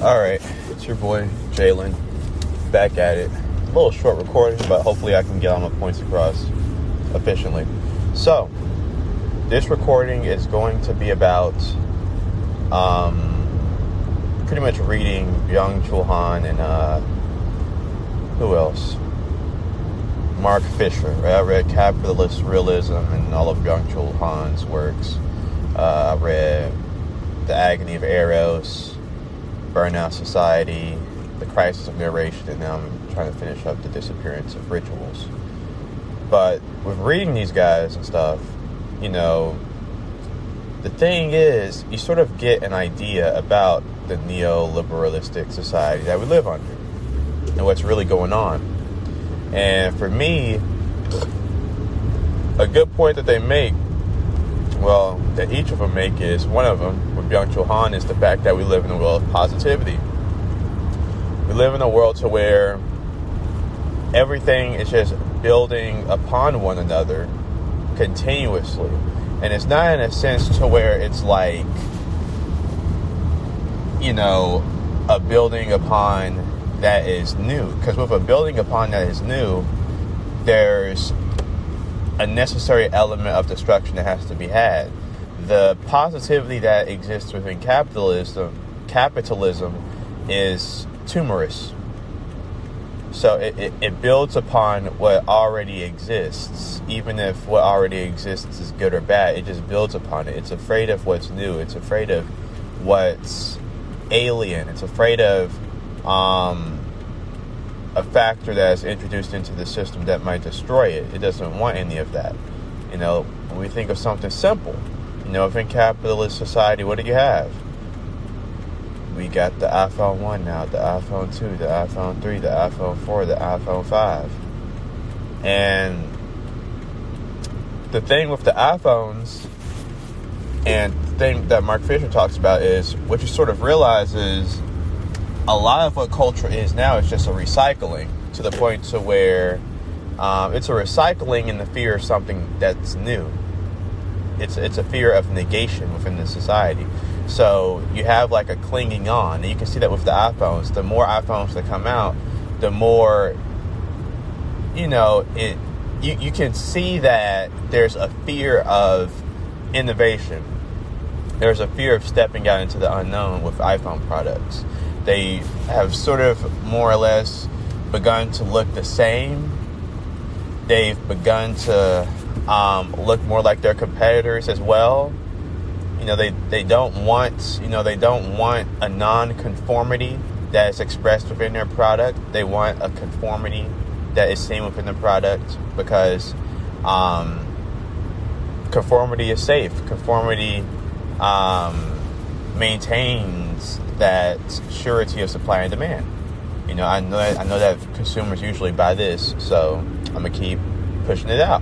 Alright, it's your boy Jalen, back at it. A little short recording, but hopefully I can get all my points across efficiently. So, this recording is going to be about pretty much reading Byung-Chul Han and who else? Mark Fisher. Right? I read Realism and all of Byung-Chul Han's works. I read The Agony of Eros, Burnout Society, The Crisis of Narration, and now I'm trying to finish up The Disappearance of Rituals. But with reading these guys and stuff, you know, the thing is, you sort of get an idea about the neoliberalistic society that we live under and what's really going on. And for me, a good point that they make, well, that each of them make is, one of them, with Byung-Chul Han, is the fact that we live in a world of positivity. We live in a world to where everything is just building upon one another continuously. And it's not in a sense to where it's like, you know, a building upon that is new. Because with a building upon that is new, there's a necessary element of destruction that has to be had. The positivity that exists within capitalism is tumorous. So it builds upon what already exists. Even if what already exists is good or bad, it just builds upon it. It's afraid of what's new. It's afraid of what's alien. It's afraid of a factor that's introduced into the system that might destroy it. It doesn't want any of that. You know, when we think of something simple, you know, if in capitalist society, what do you have? We got the iPhone 1 now, the iPhone 2, the iPhone 3, the iPhone 4, the iPhone 5. And the thing with the iPhones, and the thing that Mark Fisher talks about, is what you sort of realize is a lot of what culture is now is just a recycling, to the point to where it's a recycling in the fear of something that's new. It's a fear of negation within the society. So you have like a clinging on, and you can see that with the iPhones. The more iPhones that come out, the more, you know, you can see that there's a fear of innovation. There's a fear of stepping out into the unknown with iPhone products. They have sort of more or less begun to look the same. They've begun to look more like their competitors as well. You know, they don't want a non-conformity that is expressed within their product. They want a conformity that is seen within the product, because conformity is safe. Conformity maintains that surety of supply and demand. You know, I know that consumers usually buy this, so I'm gonna keep pushing it out.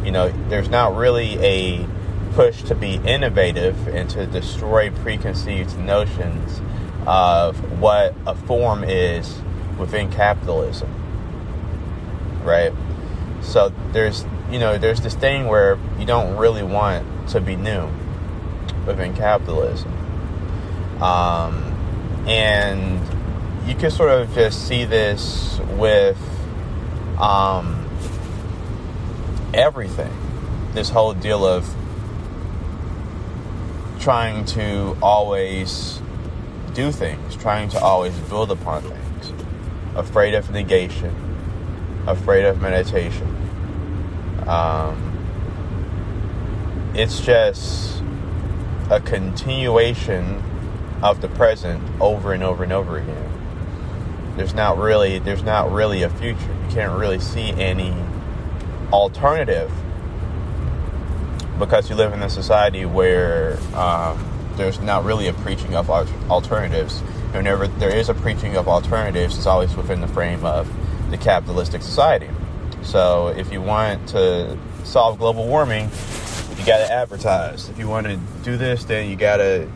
You know, there's not really a push to be innovative and to destroy preconceived notions of what a form is within capitalism, right? So there's this thing where you don't really want to be new within capitalism. And you can sort of just see this with everything. This whole deal of trying to always do things, trying to always build upon things, afraid of negation, afraid of meditation. It's just a continuation of the present over and over and over again. There's not really a future. You can't really see any alternative, because you live in a society where there's not really a preaching of alternatives. Whenever there is a preaching of alternatives, it's always within the frame of the capitalistic society. So if you want to solve global warming, you got to advertise. If you want to do this, then you gotta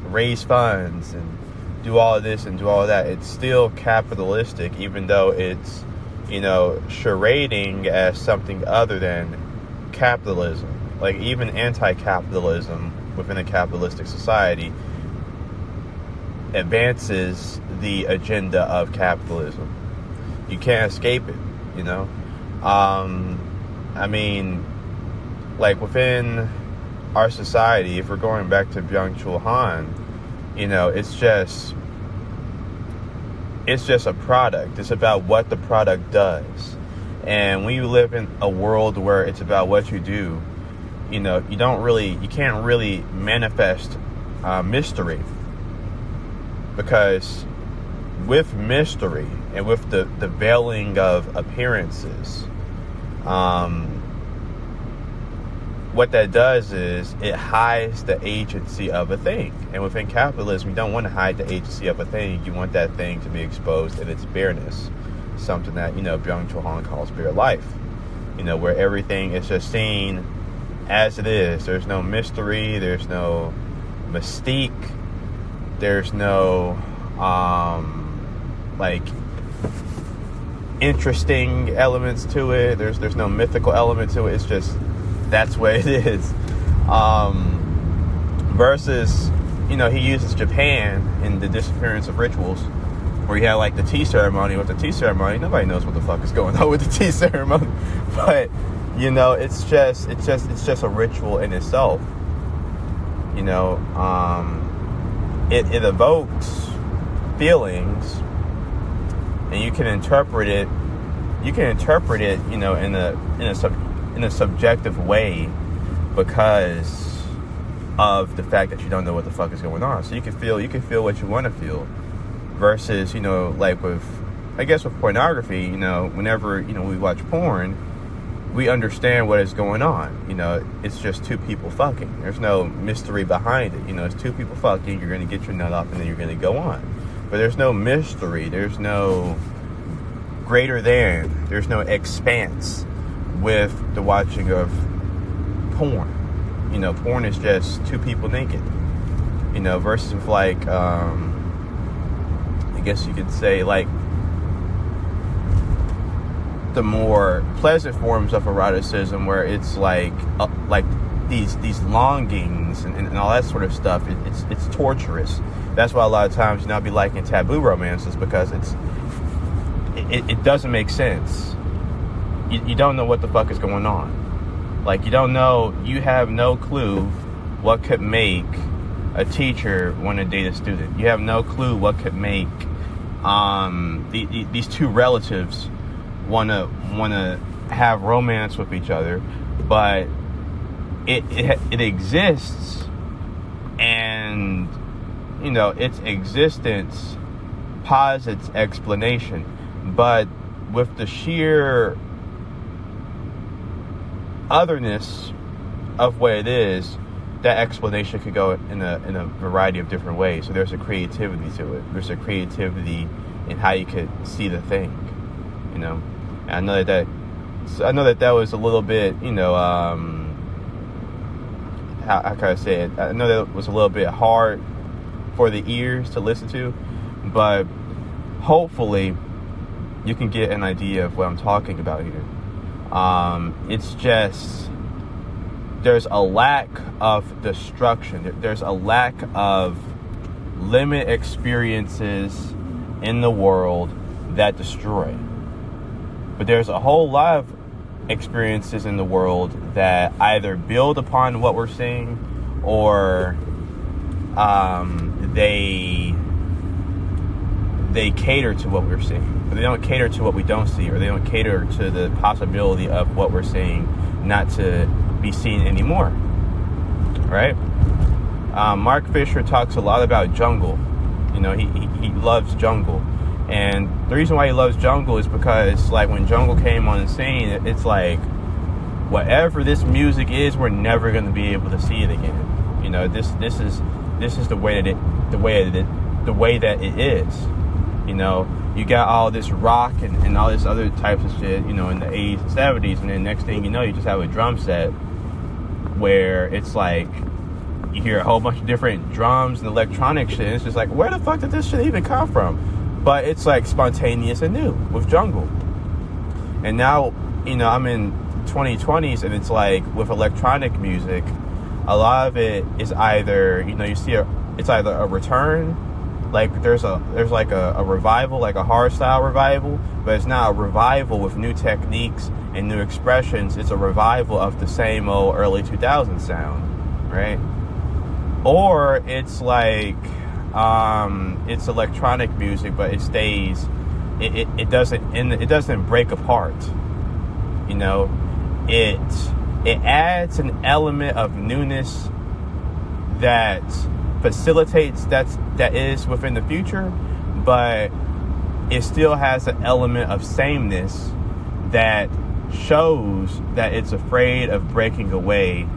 raise funds and do all of this and do all of that. It's still capitalistic, even though it's, you know, charading as something other than capitalism. Like, even anti-capitalism within a capitalistic society advances the agenda of capitalism. You can't escape it, you know. I mean, like within our society, if we're going back to Byung-Chul Han, you know, it's just a product. It's about what the product does. And when you live in a world where it's about what you do, you know, you can't really manifest mystery. Because with mystery and with the veiling of appearances, what that does is it hides the agency of a thing. And within capitalism, you don't want to hide the agency of a thing. You want that thing to be exposed in its bareness. Something that, you know, Byung-Chul Han calls bare life. You know, where everything is just seen as it is. There's no mystery. There's no mystique. There's no, like, interesting elements to it. There's no mythical element to it. It's just, that's what it is. Versus, you know, he uses Japan in the disappearance of rituals, where you had like the tea ceremony. With the tea ceremony, nobody knows what the fuck is going on with the tea ceremony. But, you know, it's just a ritual in itself. You know, it evokes feelings, and you can interpret it. You know, in a subjective way, because of the fact that you don't know what the fuck is going on. So you can feel what you want to feel. Versus, you know, like with pornography, you know, whenever, you know, we watch porn, we understand what is going on. You know, it's just two people fucking. There's no mystery behind it. You know, it's two people fucking. You're going to get your nut off and then you're going to go on. But there's no mystery. There's no greater than. There's no expanse with the watching of porn. You know, porn is just two people naked. You know, versus with like, I guess you could say, like, the more pleasant forms of eroticism, where it's like these longings and all that sort of stuff. It's torturous. That's why a lot of times, you know, I'll be liking taboo romances, because it doesn't make sense. You don't know what the fuck is going on. Like, you have no clue what could make a teacher want to date a student. You have no clue what could make these two relatives want to have romance with each other, but it exists, and, you know, its existence posits explanation, but with the sheer otherness of what it is, that explanation could go in a variety of different ways. So there's a creativity to it. There's a creativity in how you could see the thing, you know. And I know that was a little bit, you know, how can I say it? I know that was a little bit hard for the ears to listen to, but hopefully you can get an idea of what I'm talking about here. It's just, there's a lack of destruction. There's a lack of limit experiences in the world that destroy. But there's a whole lot of experiences in the world that either build upon what we're seeing, or they cater to what we're seeing. But they don't cater to what we don't see, or they don't cater to the possibility of what we're seeing not to be seen anymore, right? Mark Fisher talks a lot about jungle. You know, he loves jungle, and the reason why he loves jungle is because, like, when jungle came on the scene, it's like, whatever this music is, we're never going to be able to see it again. You know, this is the way that it is. You know, you got all this rock and all this other types of shit, you know, in the 80s and 70s, and then next thing you know, you just have a drum set where it's like, you hear a whole bunch of different drums and electronic shit, and it's just like, where the fuck did this shit even come from? But it's like spontaneous and new with jungle. And now, you know, I'm in 2020s, and it's like, with electronic music, a lot of it is either, you know, it's either a return Like there's like a revival, like a hard style revival, but it's not a revival with new techniques and new expressions. It's a revival of the same old early 2000s sound, right? Or it's like it's electronic music, but it stays. It doesn't break apart. You know, it adds an element of newness that facilitates that is within the future, but it still has an element of sameness that shows that it's afraid of breaking away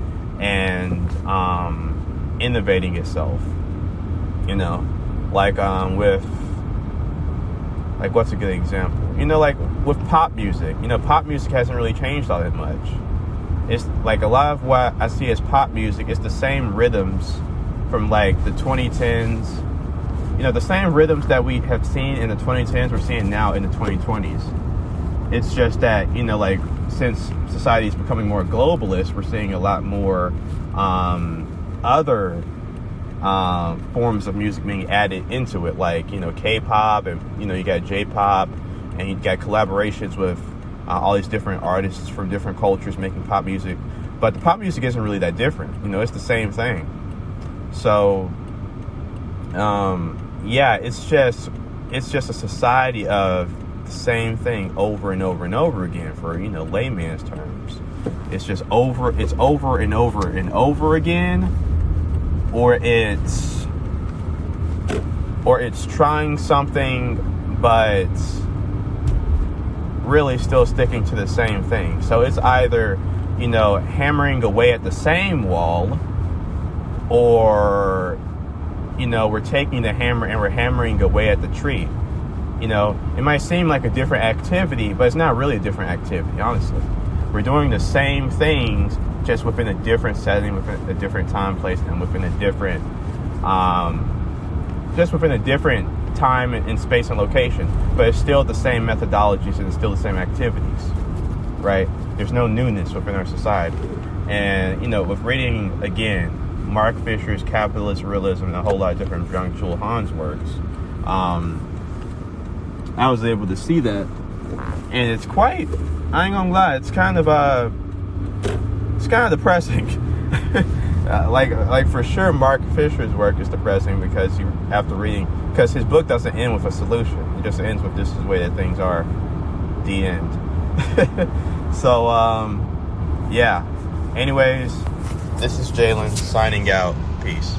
and innovating itself. You know, like what's a good example? You know, like with pop music. You know, pop music hasn't really changed all that much. It's like a lot of what I see as pop music is the same rhythms from like the 2010s. You know, the same rhythms that we have seen in the 2010s we're seeing now in the 2020s. It's just that, you know, like since society is becoming more globalist, we're seeing a lot more other forms of music being added into it, like, you know, K-pop, and, you know, you got J-pop, and you got collaborations with all these different artists from different cultures making pop music. But the pop music isn't really that different. You know, it's the same thing. So, yeah, it's just a society of the same thing over and over and over again, for, you know, layman's terms. It's just over and over and over again, or it's trying something but really still sticking to the same thing. So it's either, you know, hammering away at the same wall, or, you know, we're taking the hammer and we're hammering away at the tree. You know, it might seem like a different activity, but it's not really a different activity, honestly. We're doing the same things, just within a different setting, within a different time, place, and within a different, just within a different time and space and location. But it's still the same methodologies and it's still the same activities, right? There's no newness within our society. And, you know, with reading, again, Mark Fisher's Capitalist Realism and a whole lot of different Byung-Chul Han's works, I was able to see that. And it's quite, I ain't gonna lie, it's kind of depressing. like for sure, Mark Fisher's work is depressing because because his book doesn't end with a solution. It just ends with, this is the way that things are, the end. So, yeah. Anyways, this is Jalen signing out. Peace.